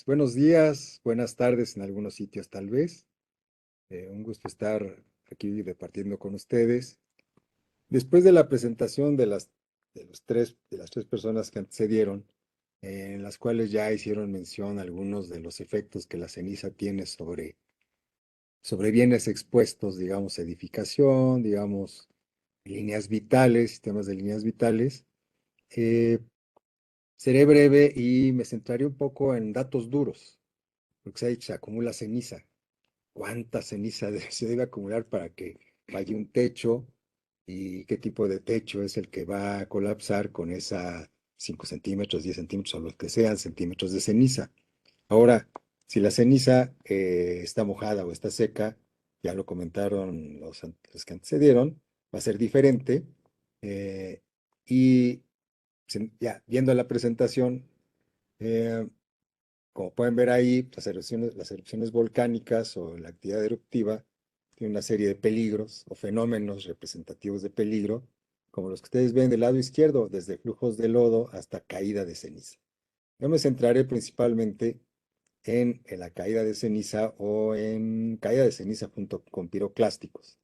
Buenos días, buenas tardes en algunos sitios tal vez. Un gusto estar aquí departiendo con ustedes. Después de la presentación de las tres personas que antecedieron, en las cuales ya hicieron mención algunos de los efectos que la ceniza tiene sobre bienes expuestos, digamos, edificación, digamos, líneas vitales, sistemas de líneas vitales, eh, seré breve y me centraré un poco en datos duros, porque se ha dicho, se acumula ceniza. ¿Cuánta ceniza se debe acumular para que vaya un techo? ¿Y qué tipo de techo es el que va a colapsar con esa 5 centímetros, 10 centímetros o los que sean centímetros de ceniza? Ahora, si la ceniza está mojada o está seca, ya lo comentaron los que antecedieron, va a ser diferente. eh, y ya viendo la presentación, eh, como pueden ver ahí, las erupciones volcánicas o la actividad eruptiva tiene una serie de peligros o fenómenos representativos de peligro, como los que ustedes ven del lado izquierdo, desde flujos de lodo hasta caída de ceniza. Yo me centraré principalmente en la caída de ceniza o en caída de ceniza junto con piroclásticos,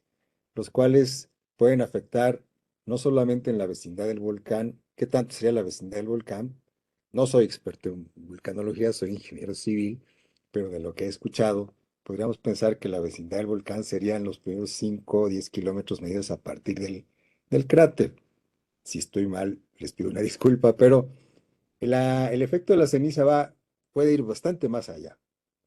los cuales pueden afectar no solamente en la vecindad del volcán. ¿Qué tanto sería la vecindad del volcán? No soy experto en vulcanología, soy ingeniero civil, pero de lo que he escuchado, podríamos pensar que la vecindad del volcán serían los primeros 5 o 10 kilómetros medidos a partir del cráter. Si estoy mal, les pido una disculpa, pero el efecto de la ceniza puede ir bastante más allá,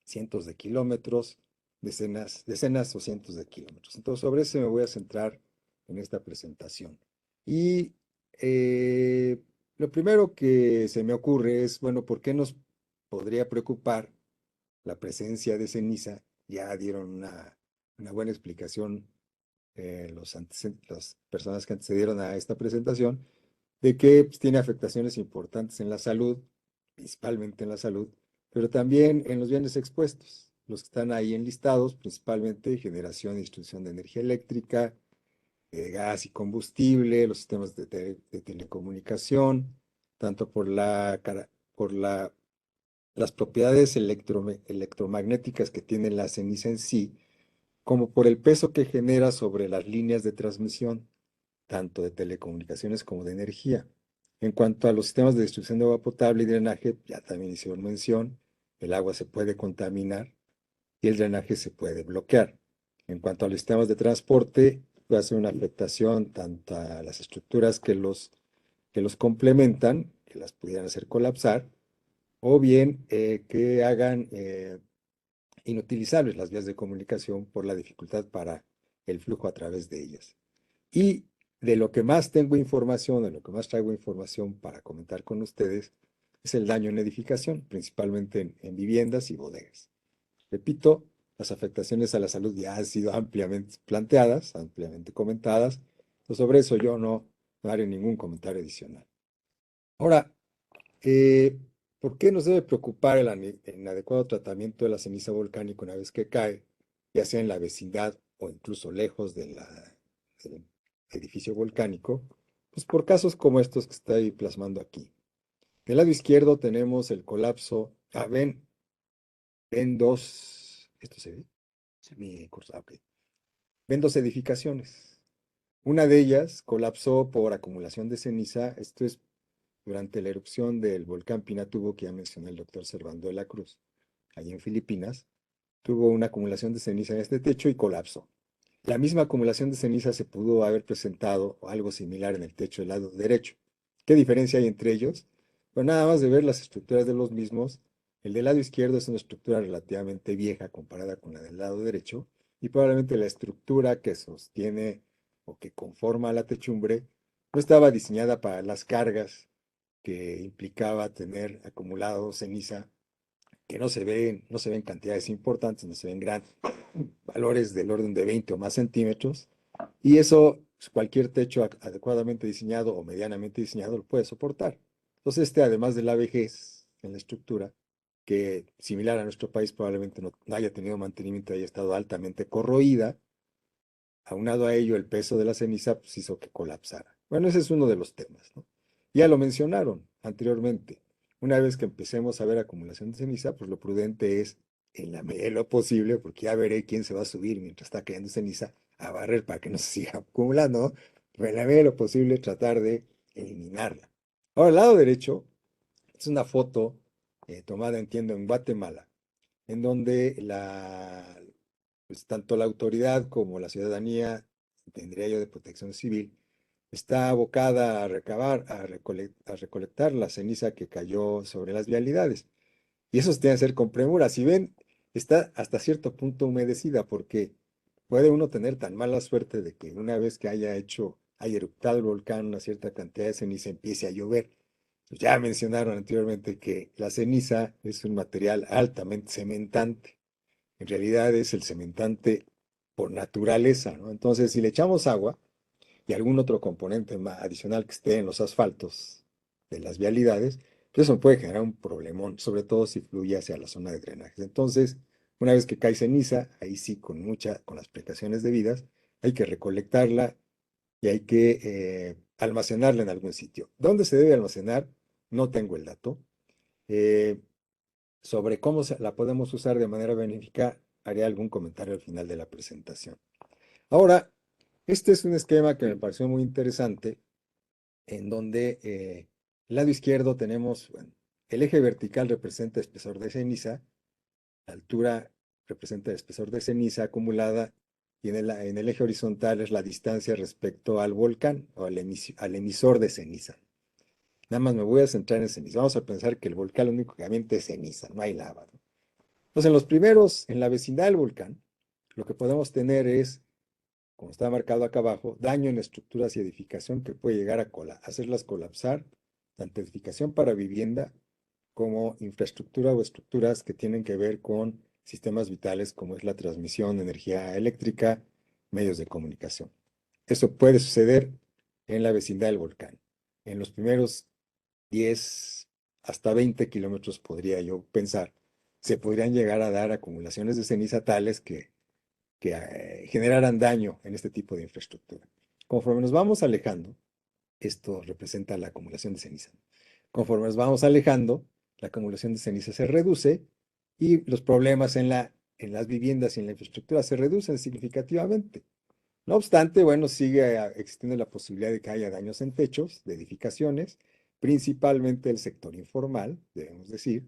cientos de kilómetros, decenas o cientos de kilómetros. Entonces, sobre eso me voy a centrar en esta presentación. Y eh, lo primero que se me ocurre es, bueno, ¿por qué nos podría preocupar la presencia de ceniza? Ya dieron una buena explicación las personas que antecedieron a esta presentación, de que pues, tiene afectaciones importantes en la salud, principalmente en la salud, pero también en los bienes expuestos, los que están ahí enlistados, principalmente generación y distribución de energía eléctrica, de gas y combustible, los sistemas de telecomunicación, tanto por las propiedades electromagnéticas que tiene la ceniza en sí, como por el peso que genera sobre las líneas de transmisión, tanto de telecomunicaciones como de energía. En cuanto a los sistemas de distribución de agua potable y drenaje, ya también hicieron mención, el agua se puede contaminar y el drenaje se puede bloquear. En cuanto a los sistemas de transporte, puede hacer una afectación tanto a las estructuras que los complementan, que las pudieran hacer colapsar, o bien que hagan inutilizables las vías de comunicación por la dificultad para el flujo a través de ellas. Y de lo que más tengo información, de lo que más traigo información para comentar con ustedes, es el daño en edificación, principalmente en viviendas y bodegas. Repito, las afectaciones a la salud ya han sido ampliamente planteadas, ampliamente comentadas. Entonces, sobre eso yo no haré ningún comentario adicional. Ahora, eh, ¿por qué nos debe preocupar el inadecuado tratamiento de la ceniza volcánica una vez que cae, ya sea en la vecindad o incluso lejos del edificio volcánico? Pues por casos como estos que estoy plasmando aquí. Del lado izquierdo tenemos el colapso. Ven dos, ¿esto se ve? Mi curso, ok. Ven dos edificaciones. Una de ellas colapsó por acumulación de ceniza. Esto es durante la erupción del volcán Pinatubo que ya mencionó el doctor Servando de la Cruz, allí en Filipinas. Tuvo una acumulación de ceniza en este techo y colapsó. La misma acumulación de ceniza se pudo haber presentado o algo similar en el techo del lado derecho. ¿Qué diferencia hay entre ellos? Pues nada más de ver las estructuras de los mismos, el del lado izquierdo es una estructura relativamente vieja comparada con la del lado derecho y probablemente la estructura que sostiene o que conforma la techumbre no estaba diseñada para las cargas que implicaba tener acumulado ceniza que no se ven cantidades importantes, no se ven grandes valores del orden de 20 o más centímetros, y eso pues, cualquier techo adecuadamente diseñado o medianamente diseñado lo puede soportar. Entonces, además de la vejez en la estructura, que similar a nuestro país probablemente no haya tenido mantenimiento, haya estado altamente corroída. Aunado a ello, el peso de la ceniza pues, hizo que colapsara. Bueno, ese es uno de los temas, ¿no? Ya lo mencionaron anteriormente. Una vez que empecemos a ver acumulación de ceniza, pues lo prudente es, en la medida de lo posible, porque ya veré quién se va a subir mientras está cayendo ceniza, a barrer para que no se siga acumulando, ¿no? Pero en la medida de lo posible, tratar de eliminarla. Ahora, el lado derecho es una foto tomada, entiendo, en Guatemala, en donde pues, tanto la autoridad como la ciudadanía, tendría yo de protección civil, está abocada a recabar, a recolectar la ceniza que cayó sobre las vialidades. Y eso se tiene que hacer con premura. Si ven, está hasta cierto punto humedecida porque puede uno tener tan mala suerte de que una vez que haya eruptado el volcán, una cierta cantidad de ceniza empiece a llover. Pues ya mencionaron anteriormente que la ceniza es un material altamente cementante. En realidad es el cementante por naturaleza, ¿no? Entonces, si le echamos agua y algún otro componente adicional que esté en los asfaltos de las vialidades, pues eso puede generar un problemón, sobre todo si fluye hacia la zona de drenaje. Entonces, una vez que cae ceniza, ahí sí, con las precauciones debidas, hay que recolectarla y hay que almacenarla en algún sitio. ¿Dónde se debe almacenar? No tengo el dato. Eh, Sobre cómo la podemos usar de manera benéfica, haré algún comentario al final de la presentación. Ahora, este es un esquema que me pareció muy interesante, en donde el lado izquierdo tenemos, bueno, el eje vertical representa el espesor de ceniza, la altura representa el espesor de ceniza acumulada, y en el eje horizontal es la distancia respecto al volcán o al emisor de ceniza. Nada más me voy a centrar en ceniza. Vamos a pensar que el volcán únicamente es ceniza, no hay lava, ¿no? Entonces, en la vecindad del volcán, lo que podemos tener es, como está marcado acá abajo, daño en estructuras y edificación que puede llegar a hacerlas colapsar, tanto edificación para vivienda como infraestructura o estructuras que tienen que ver con sistemas vitales como es la transmisión de energía eléctrica, medios de comunicación. Eso puede suceder en la vecindad del volcán. En los primeros 10 hasta 20 kilómetros, podría yo pensar, se podrían llegar a dar acumulaciones de ceniza tales que generaran daño en este tipo de infraestructura. Conforme nos vamos alejando, esto representa la acumulación de ceniza. Conforme nos vamos alejando, la acumulación de ceniza se reduce y los problemas en las viviendas y en la infraestructura se reducen significativamente. No obstante, bueno, sigue existiendo la posibilidad de que haya daños en techos de edificaciones, principalmente el sector informal, debemos decir,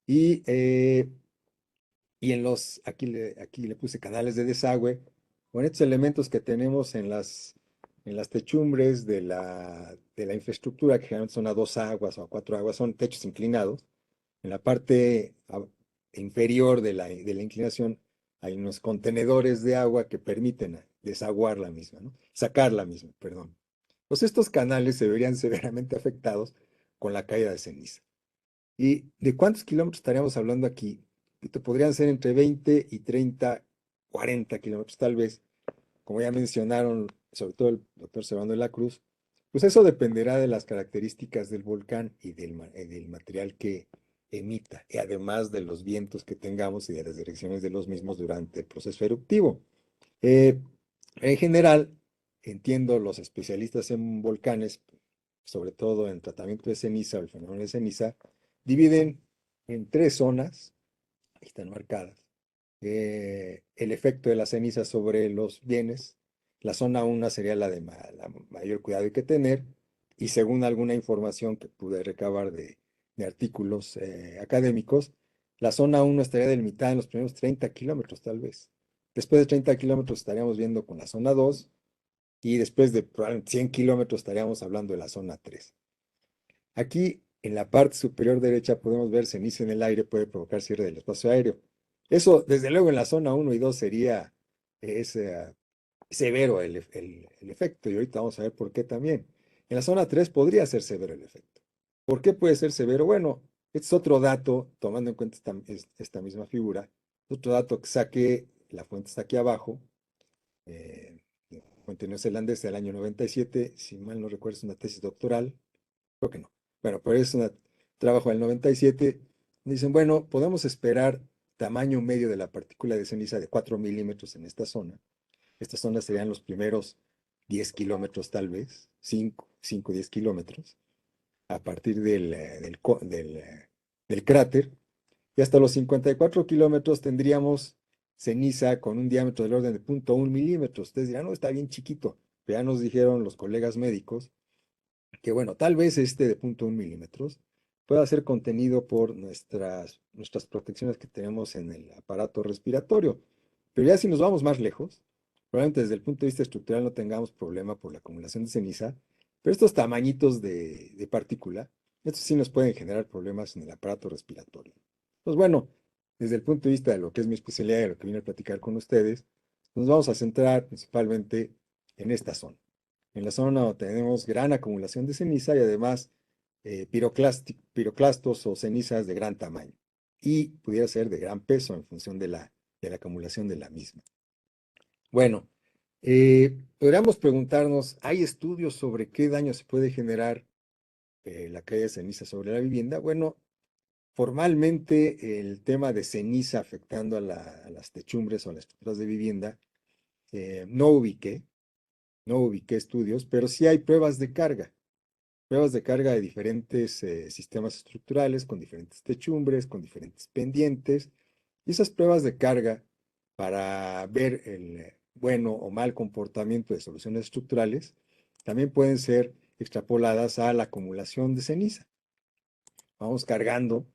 y, eh, y aquí le puse canales de desagüe, con estos elementos que tenemos en las techumbres de la infraestructura, que generalmente son a dos aguas o a cuatro aguas, son techos inclinados. En la parte inferior de la inclinación hay unos contenedores de agua que permiten desaguar la misma, ¿no? Sacar la misma, perdón. Pues estos canales se verían severamente afectados con la caída de ceniza. ¿Y de cuántos kilómetros estaríamos hablando aquí? Que te podrían ser entre 20 y 30, 40 kilómetros tal vez, como ya mencionaron, sobre todo el doctor Servando de la Cruz, pues eso dependerá de las características del volcán y del material que emita, y además de los vientos que tengamos y de las direcciones de los mismos durante el proceso eruptivo. Eh, en general, entiendo los especialistas en volcanes, sobre todo en tratamiento de ceniza o el fenómeno de ceniza, dividen en tres zonas, ahí están marcadas, el efecto de la ceniza sobre los bienes. La zona 1 sería la de la mayor cuidado hay que tener, y según alguna información que pude recabar de artículos académicos, la zona 1 estaría delimitada en los primeros 30 kilómetros tal vez. Después de 30 kilómetros estaríamos viendo con la zona 2 y después de probablemente 100 kilómetros estaríamos hablando de la zona 3. Aquí en la parte superior derecha podemos ver ceniza en el aire puede provocar cierre del espacio aéreo. Eso, desde luego, en la zona 1 y 2 sería severo el efecto, y ahorita vamos a ver por qué también. En la zona 3 podría ser severo el efecto. ¿Por qué puede ser severo? Bueno, este es otro dato, tomando en cuenta esta misma figura, otro dato que saqué, la fuente está aquí abajo, fuente neozelandesa del año 97, si mal no recuerdo, es una tesis doctoral, creo que no. Bueno, pero es un trabajo del 97, Dicen, bueno, podemos esperar tamaño medio de la partícula de ceniza de 4 milímetros en esta zona. Esta zona serían los primeros 10 kilómetros tal vez, 5 10 kilómetros, a partir del cráter. Y hasta los 54 kilómetros tendríamos ceniza con un diámetro del orden de 0,1 milímetros. Ustedes dirán, no, está bien chiquito. Pero ya nos dijeron los colegas médicos que, bueno, tal vez este de 0,1 milímetros pueda ser contenido por nuestras protecciones que tenemos en el aparato respiratorio. Pero ya si nos vamos más lejos, probablemente desde el punto de vista estructural no tengamos problema por la acumulación de ceniza, pero estos tamañitos de partícula, estos sí nos pueden generar problemas en el aparato respiratorio. Pues bueno, desde el punto de vista de lo que es mi especialidad y de lo que vine a platicar con ustedes, nos vamos a centrar principalmente en esta zona. En la zona donde tenemos gran acumulación de ceniza y además piroclastos o cenizas de gran tamaño. Y pudiera ser de gran peso en función de la acumulación de la misma. Bueno, podríamos preguntarnos, ¿hay estudios sobre qué daño se puede generar la caída de ceniza sobre la vivienda? Bueno, formalmente el tema de ceniza afectando a las techumbres o a las estructuras de vivienda no ubiqué, estudios, pero sí hay pruebas de carga de diferentes sistemas estructurales, con diferentes techumbres, con diferentes pendientes, y esas pruebas de carga para ver el bueno o mal comportamiento de soluciones estructurales también pueden ser extrapoladas a la acumulación de ceniza. Vamos cargando,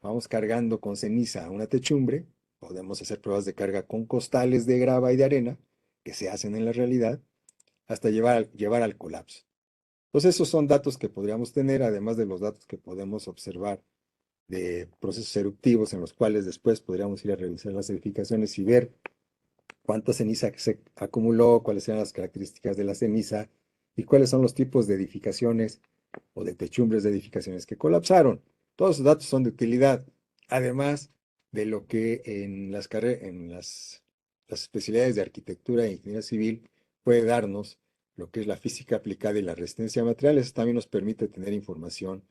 vamos cargando con ceniza a una techumbre, podemos hacer pruebas de carga con costales de grava y de arena, que se hacen en la realidad, hasta llevar al colapso. Entonces, esos son datos que podríamos tener, además de los datos que podemos observar de procesos eruptivos en los cuales después podríamos ir a revisar las edificaciones y ver cuánta ceniza se acumuló, cuáles eran las características de la ceniza y cuáles son los tipos de edificaciones o de techumbres de edificaciones que colapsaron. Todos esos datos son de utilidad, además de lo que las especialidades de arquitectura e ingeniería civil puede darnos lo que es la física aplicada y la resistencia a materiales. Eso también nos permite tener información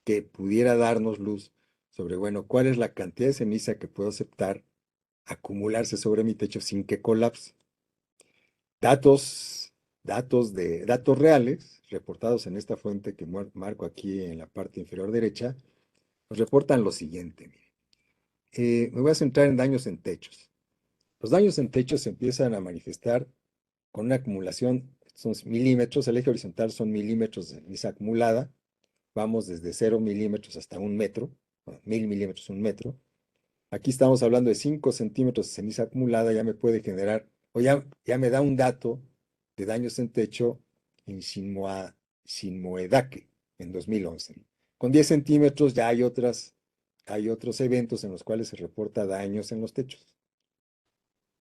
que pudiera darnos luz sobre, bueno, cuál es la cantidad de ceniza que puedo aceptar acumularse sobre mi techo sin que colapse. Datos reales, reportados en esta fuente que marco aquí en la parte inferior derecha, nos reportan lo siguiente. Me voy a centrar en daños en techos. Los daños en techos se empiezan a manifestar con una acumulación, son milímetros, el eje horizontal son milímetros de ceniza acumulada, vamos desde 0 milímetros hasta 1 metro, 1000 milímetros, 1 metro. Aquí estamos hablando de 5 centímetros de ceniza acumulada, ya me puede generar, o ya me da un dato de daños en techo en Shinmoedake, en 2011. Con 10 centímetros ya hay otros eventos en los cuales se reporta daños en los techos.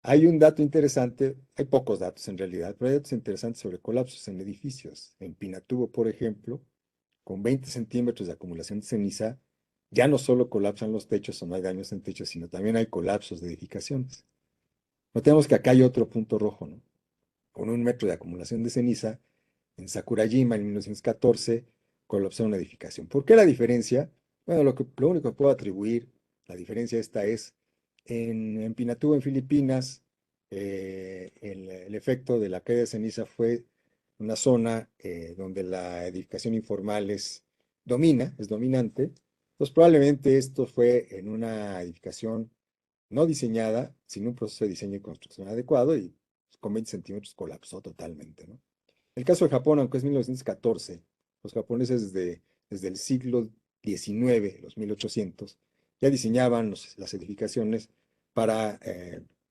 Hay un dato interesante, hay pocos datos en realidad, pero hay datos interesantes sobre colapsos en edificios. En Pinatubo, por ejemplo, con 20 centímetros de acumulación de ceniza, ya no solo colapsan los techos o no hay daños en techos, sino también hay colapsos de edificaciones. Notemos que acá hay otro punto rojo, ¿no? Con 1 metro de acumulación de ceniza, en Sakurajima en 1914 colapsó una edificación. ¿Por qué la diferencia? Bueno, lo único que puedo atribuir, la diferencia esta es, en Pinatubo, en Filipinas, el efecto de la caída de ceniza fue una zona donde la edificación informal es dominante. Pues probablemente esto fue en una edificación no diseñada, sin un proceso de diseño y construcción adecuado y con 20 centímetros colapsó totalmente, ¿no? El caso de Japón, aunque es 1914, los japoneses desde el siglo XIX, los 1800, ya diseñaban las edificaciones para,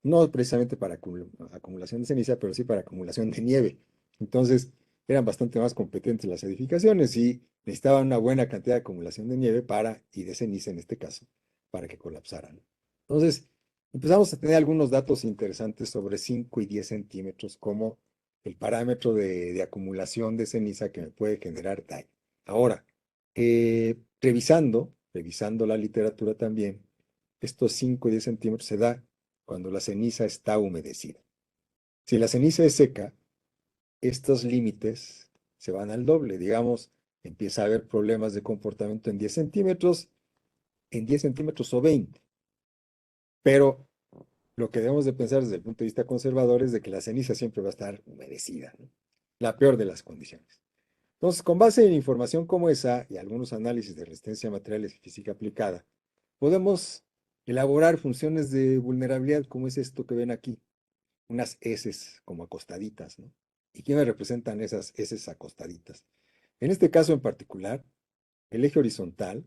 no precisamente para acumulación de ceniza, pero sí para acumulación de nieve. Entonces, eran bastante más competentes las edificaciones y necesitaban una buena cantidad de acumulación de nieve y de ceniza en este caso, para que colapsaran. Entonces, empezamos a tener algunos datos interesantes sobre 5 y 10 centímetros como el parámetro de acumulación de ceniza que me puede generar daño. Ahora, revisando la literatura también, estos 5 y 10 centímetros se da cuando la ceniza está humedecida. Si la ceniza es seca, estos límites se van al doble. Digamos, empieza a haber problemas de comportamiento en 10 centímetros, en 10 centímetros o 20. Pero lo que debemos de pensar desde el punto de vista conservador es de que la ceniza siempre va a estar humedecida, ¿no? La peor de las condiciones. Entonces, con base en información como esa y algunos análisis de resistencia a materiales y física aplicada, podemos elaborar funciones de vulnerabilidad como es esto que ven aquí, unas heces como acostaditas, ¿no? ¿Y qué me representan esas heces acostaditas? En este caso en particular, el eje horizontal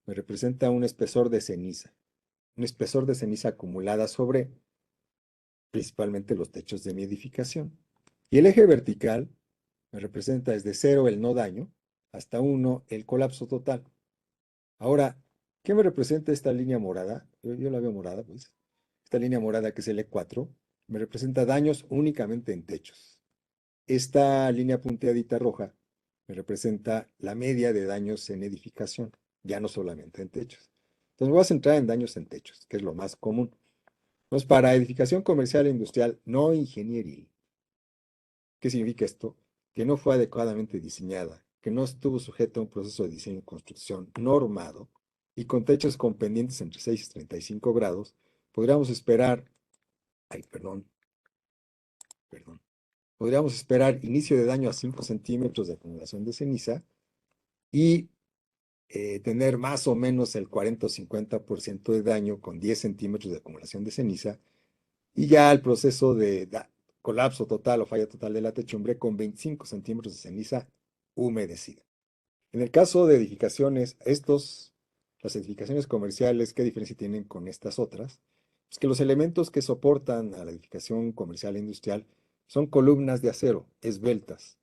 me representa un espesor de ceniza acumulada sobre principalmente los techos de mi edificación. Y el eje vertical me representa desde 0 el no daño hasta 1 el colapso total. Ahora, ¿qué me representa esta línea morada? Yo la veo morada, pues. Esta línea morada que es el E4 me representa daños únicamente en techos. Esta línea punteadita roja me representa la media de daños en edificación, ya no solamente en techos. Entonces me voy a centrar en daños en techos, que es lo más común. Entonces, para edificación comercial e industrial no ingenieril, ¿qué significa esto? Que no fue adecuadamente diseñada, que no estuvo sujeta a un proceso de diseño y construcción normado y con techos con pendientes entre 6 y 35 grados, podríamos esperar, perdón, podríamos esperar inicio de daño a 5 centímetros de acumulación de ceniza y tener más o menos el 40 o 50% de daño con 10 centímetros de acumulación de ceniza y ya el proceso de colapso total o falla total de la techumbre con 25 centímetros de ceniza humedecida. En el caso de edificaciones, las edificaciones comerciales, ¿qué diferencia tienen con estas otras? Es que los elementos que soportan a la edificación comercial e industrial son columnas de acero, esbeltas,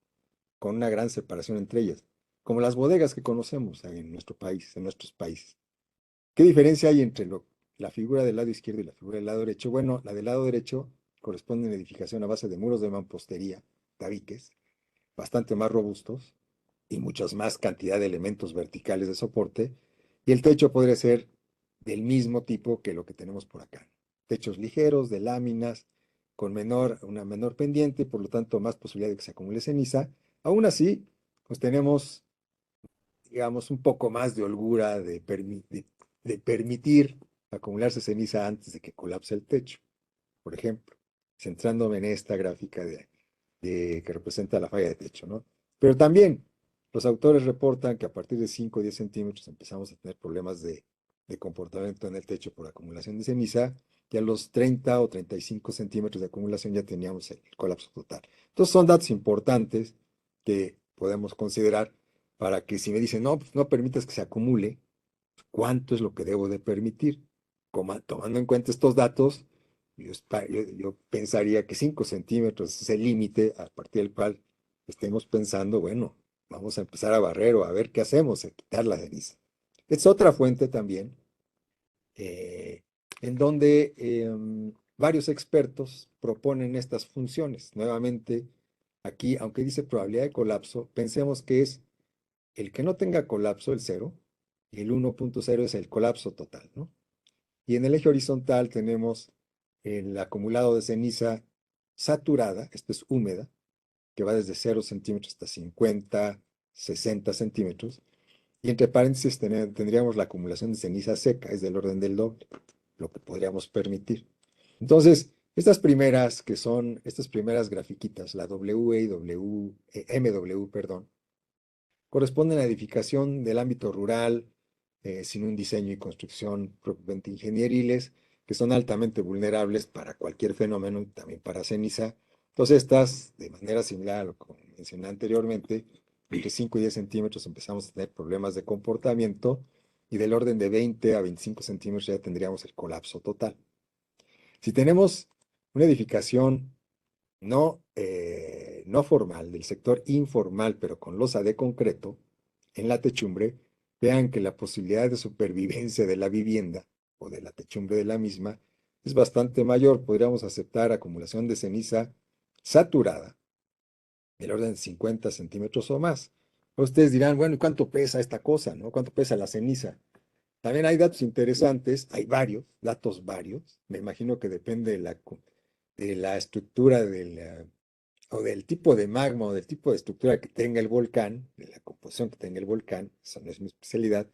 con una gran separación entre ellas, como las bodegas que conocemos en nuestro país, en nuestros países. ¿Qué diferencia hay entre la figura del lado izquierdo y la figura del lado derecho? Bueno, la del lado derecho corresponde a una edificación a base de muros de mampostería, tabiques, bastante más robustos y muchas más cantidad de elementos verticales de soporte. Y el techo podría ser del mismo tipo que lo que tenemos por acá. Techos ligeros, de láminas, con una menor pendiente y por lo tanto más posibilidad de que se acumule ceniza. Aún así, pues tenemos digamos, un poco más de holgura de permitir acumularse ceniza antes de que colapse el techo, por ejemplo, centrándome en esta gráfica que representa la falla de techo, ¿no? Pero también los autores reportan que a partir de 5 o 10 centímetros empezamos a tener problemas de comportamiento en el techo por acumulación de ceniza, y a los 30 o 35 centímetros de acumulación ya teníamos el colapso total. Entonces son datos importantes que podemos considerar para que si me dicen, no, pues no permitas que se acumule, ¿cuánto es lo que debo de permitir? Tomando en cuenta estos datos, yo pensaría que 5 centímetros es el límite a partir del cual estemos pensando, bueno, vamos a empezar a barrer o a ver qué hacemos, a quitar la ceniza. Es otra fuente también, eh, en donde varios expertos proponen estas funciones. Nuevamente, aquí, aunque dice probabilidad de colapso, pensemos que es el que no tenga colapso, el cero, y el 1.0 es el colapso total, ¿no? Y en el eje horizontal tenemos el acumulado de ceniza saturada, esto es húmeda, que va desde 0 centímetros hasta 50, 60 centímetros. Y entre paréntesis tendríamos la acumulación de ceniza seca, es del orden del doble, lo que podríamos permitir. Entonces, estas primeras grafiquitas, la W y MW, perdón, corresponden a edificación del ámbito rural, sin un diseño y construcción propiamente ingenieriles, que son altamente vulnerables para cualquier fenómeno y también para ceniza. Entonces, estas, de manera similar a lo que mencioné anteriormente, entre 5 y 10 centímetros empezamos a tener problemas de comportamiento y del orden de 20 a 25 centímetros ya tendríamos el colapso total. Si tenemos una edificación no formal, del sector informal, pero con losa de concreto, en la techumbre, vean que la posibilidad de supervivencia de la vivienda o de la techumbre de la misma es bastante mayor. Podríamos aceptar acumulación de ceniza saturada del orden de 50 centímetros o más. Ustedes dirán, bueno, ¿y cuánto pesa esta cosa, no? ¿Cuánto pesa la ceniza? También hay datos interesantes, hay datos varios. Me imagino que depende de la estructura o del tipo de magma o del tipo de estructura que tenga el volcán, de la composición que tenga el volcán, esa no es mi especialidad,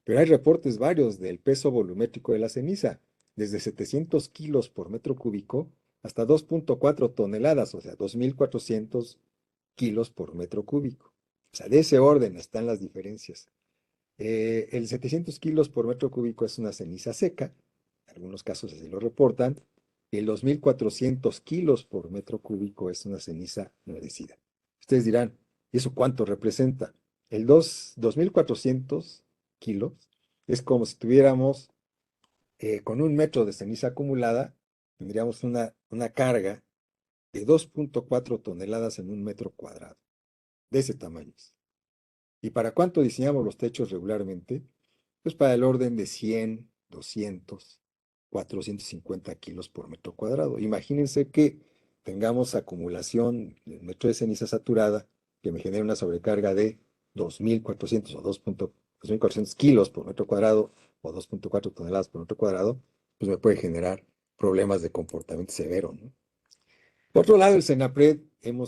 Pero hay reportes varios del peso volumétrico de la ceniza, desde 700 kilos por metro cúbico hasta 2.4 toneladas, o sea, 2.400 kilos por metro cúbico. O sea, de ese orden están las diferencias. El 700 kilos por metro cúbico es una ceniza seca, en algunos casos así lo reportan. El 2.400 kilos por metro cúbico es una ceniza endurecida. Ustedes dirán, ¿y eso cuánto representa? El 2.400 kilos es como si tuviéramos con 1 metro de ceniza acumulada, tendríamos una carga de 2.4 toneladas en 1 metro cuadrado. De ese tamaño. ¿Y para cuánto diseñamos los techos regularmente? Pues para el orden de 100, 200, 450 kilos por metro cuadrado. Imagínense que tengamos acumulación de metro de ceniza saturada que me genere una sobrecarga de 2.400 o 2.400 kilos por metro cuadrado o 2.4 toneladas por metro cuadrado, pues me puede generar problemas de comportamiento severo, ¿no? Por otro lado, el CENAPRED, en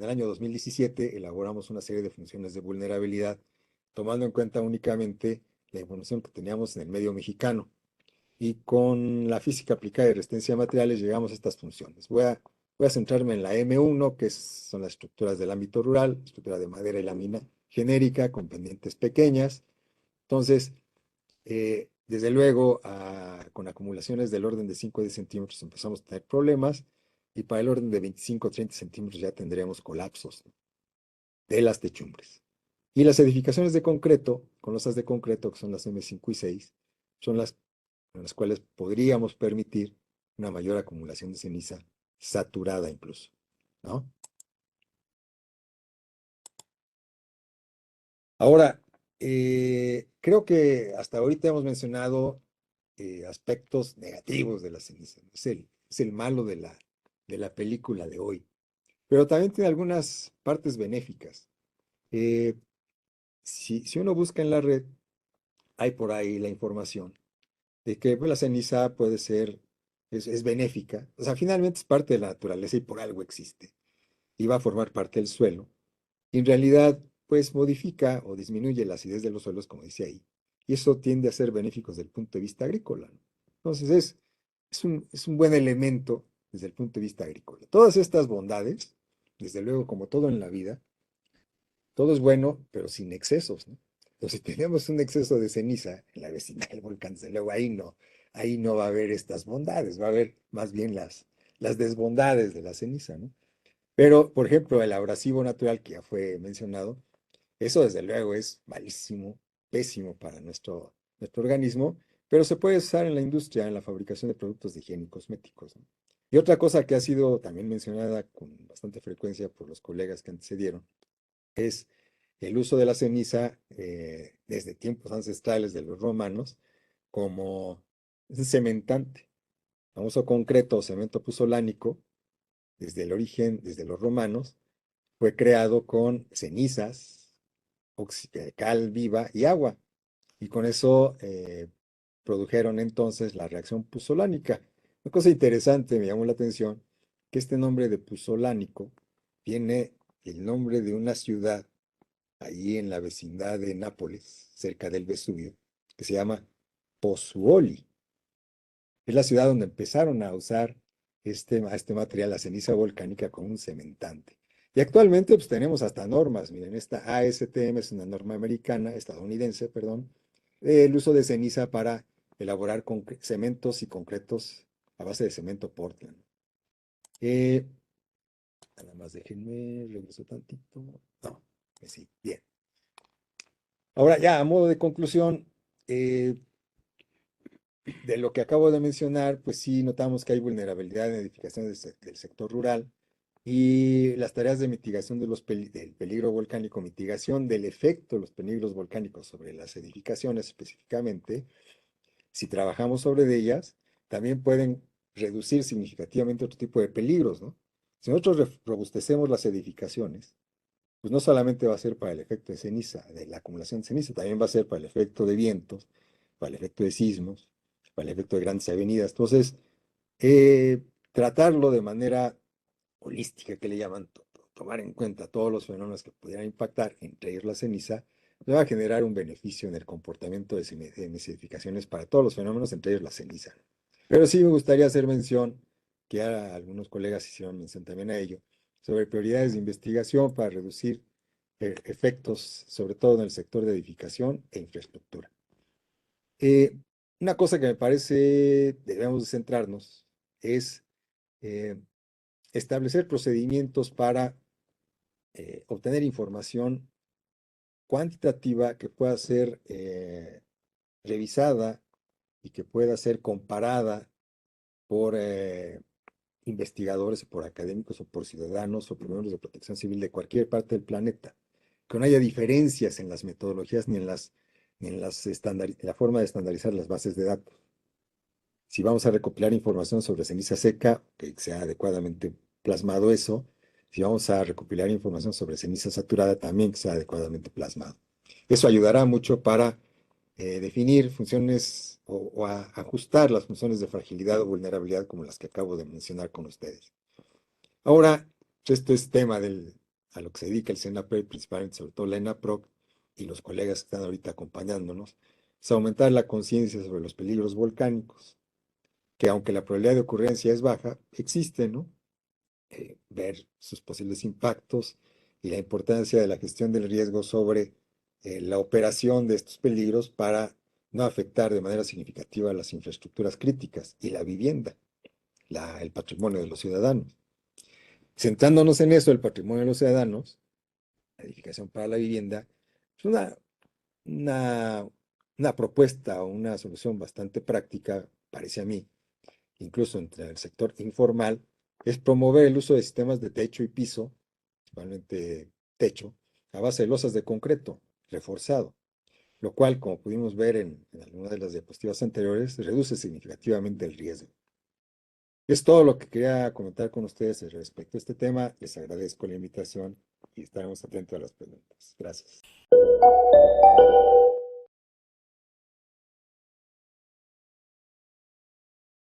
el año 2017 elaboramos una serie de funciones de vulnerabilidad, tomando en cuenta únicamente la información que teníamos en el medio mexicano. Y con la física aplicada y resistencia a materiales llegamos a estas funciones. Voy a centrarme en la M1, que son las estructuras del ámbito rural, estructura de madera y lámina genérica, con pendientes pequeñas. Entonces, desde luego, con acumulaciones del orden de 5 o 10 centímetros empezamos a tener problemas y para el orden de 25 o 30 centímetros ya tendríamos colapsos, ¿no?, de las techumbres. Y las edificaciones de concreto, con losas de concreto, que son las M5 y 6, son las en las cuales podríamos permitir una mayor acumulación de ceniza saturada incluso, ¿no? Ahora, creo que hasta ahorita hemos mencionado aspectos negativos de la ceniza. Es el malo de la película de hoy. Pero también tiene algunas partes benéficas. Eh, si uno busca en la red, hay por ahí la información de que pues, la ceniza puede ser, es benéfica. O sea, finalmente es parte de la naturaleza y por algo existe. Y va a formar parte del suelo. Y en realidad, pues modifica o disminuye la acidez de los suelos, como dice ahí. Y eso tiende a ser benéfico desde el punto de vista agrícola, ¿no? Entonces, es un buen elemento desde el punto de vista agrícola. Todas estas bondades, desde luego, como todo en la vida, todo es bueno, pero sin excesos, ¿no? Entonces, si tenemos un exceso de ceniza en la vecindad del volcán, desde luego ahí no va a haber estas bondades, va a haber más bien las desbondades de la ceniza, ¿no? Pero, por ejemplo, el abrasivo natural que ya fue mencionado, eso desde luego es malísimo, pésimo para nuestro organismo, pero se puede usar en la industria, en la fabricación de productos de higiene y cosméticos, ¿no? Y otra cosa que ha sido también mencionada con bastante frecuencia por los colegas que antecedieron es el uso de la ceniza desde tiempos ancestrales de los romanos como un cementante. El famoso concreto o cemento puzolánico, desde el origen, desde los romanos, fue creado con cenizas, cal viva y agua. Y con eso produjeron entonces la reacción puzolánica. Una cosa interesante, me llamó la atención, que este nombre de puzolánico viene el nombre de una ciudad ahí en la vecindad de Nápoles, cerca del Vesubio, que se llama Pozzuoli. Es la ciudad donde empezaron a usar este material, la ceniza volcánica, como un cementante. Y actualmente pues tenemos hasta normas. Miren, esta ASTM es una norma americana, estadounidense, perdón, el uso de ceniza para elaborar cementos y concretos a base de cemento Portland. Eh, Nada más déjenme, regreso tantito. No, pues sí, bien. Ahora ya, a modo de conclusión, eh, de lo que acabo de mencionar, pues sí notamos que hay vulnerabilidad en edificaciones del sector rural y las tareas de mitigación del peligro volcánico, mitigación del efecto de los peligros volcánicos sobre las edificaciones específicamente, si trabajamos sobre ellas, también pueden reducir significativamente otro tipo de peligros, ¿no? Si nosotros robustecemos las edificaciones, pues no solamente va a ser para el efecto de ceniza, de la acumulación de ceniza, también va a ser para el efecto de vientos, para el efecto de sismos, para el efecto de grandes avenidas. Entonces, tratarlo de manera holística, que le llaman, tomar en cuenta todos los fenómenos que pudieran impactar, entre ellos la ceniza, va a generar un beneficio en el comportamiento de mis edificaciones para todos los fenómenos, entre ellos la ceniza. Pero sí me gustaría hacer mención, que algunos colegas hicieron mención también a ello, sobre prioridades de investigación para reducir efectos, sobre todo en el sector de edificación e infraestructura. Eh, una cosa que me parece debemos de centrarnos es eh, establecer procedimientos para obtener información cuantitativa que pueda ser revisada y que pueda ser comparada por investigadores, o por académicos, o por ciudadanos, o por miembros de protección civil de cualquier parte del planeta. Que no haya diferencias en las metodologías ni en la forma de estandarizar las bases de datos. Si vamos a recopilar información sobre ceniza seca, que sea adecuadamente plasmado eso. Si vamos a recopilar información sobre ceniza saturada, también que sea adecuadamente plasmado. Eso ayudará mucho para definir funciones o ajustar las funciones de fragilidad o vulnerabilidad como las que acabo de mencionar con ustedes. Ahora, esto es tema a lo que se dedica el CENAPRED, principalmente sobre todo la ENAPROC y los colegas que están ahorita acompañándonos, es aumentar la conciencia sobre los peligros volcánicos, que aunque la probabilidad de ocurrencia es baja, existe, ¿no? Ver sus posibles impactos y la importancia de la gestión del riesgo sobre la operación de estos peligros para no afectar de manera significativa las infraestructuras críticas y la vivienda, el patrimonio de los ciudadanos. Centrándonos en eso, el patrimonio de los ciudadanos, la edificación para la vivienda, es una, una propuesta o una solución bastante práctica, parece a mí, incluso entre el sector informal, es promover el uso de sistemas de techo y piso, principalmente techo, a base de losas de concreto reforzado, lo cual, como pudimos ver en algunas de las diapositivas anteriores, reduce significativamente el riesgo. Es todo lo que quería comentar con ustedes respecto a este tema. Les agradezco la invitación y estaremos atentos a las preguntas. Gracias.